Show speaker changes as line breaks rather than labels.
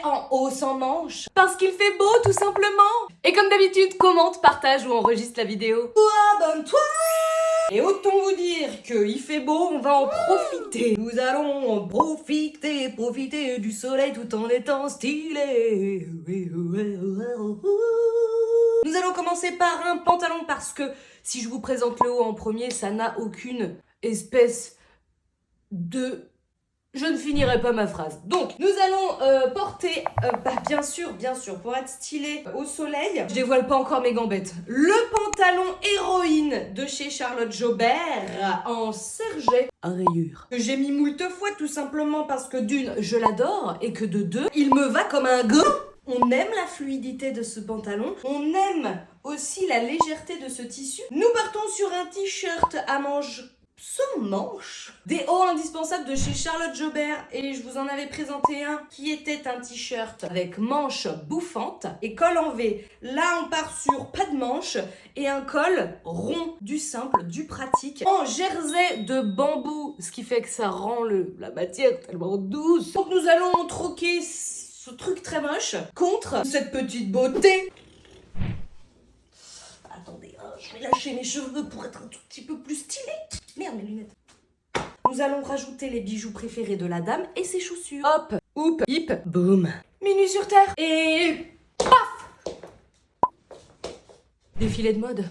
en haut sans manches. Parce qu'il fait beau, tout simplement. Et comme d'habitude, commente, partage ou enregistre la vidéo. Ou abonne-toi. Et autant vous dire qu'il fait beau, on va en profiter. Nous allons en profiter du soleil tout en étant stylé. Nous allons commencer par un pantalon parce que si je vous présente le haut en premier, ça n'a aucune espèce de... Je ne finirai pas ma phrase. Donc, nous allons porter, bien sûr, pour être stylé au soleil. Je dévoile pas encore mes gambettes. Le pantalon héroïne de chez Charlotte Jobert en serget à rayures. Que j'ai mis moult fois tout simplement parce que d'une, je l'adore et que de deux, il me va comme un gant. On aime la fluidité de ce pantalon. On aime aussi la légèreté de ce tissu. Nous partons sur un t-shirt à manches sans manches. Des hauts indispensables de chez Charlotte Jobert. Et je vous en avais présenté un qui était un t-shirt avec manches bouffantes et col en V. Là, on part sur pas de manches et un col rond, du simple, du pratique. En jersey de bambou, ce qui fait que ça rend la matière tellement douce. Donc nous allons troquer ce truc très moche contre cette petite beauté. Attendez, je vais lâcher mes cheveux pour être un tout petit peu plus stylé. Merde, mes lunettes. Nous allons rajouter les bijoux préférés de la dame et ses chaussures. Hop, hop, hip, boum. Minuit sur terre et paf. Défilé de mode.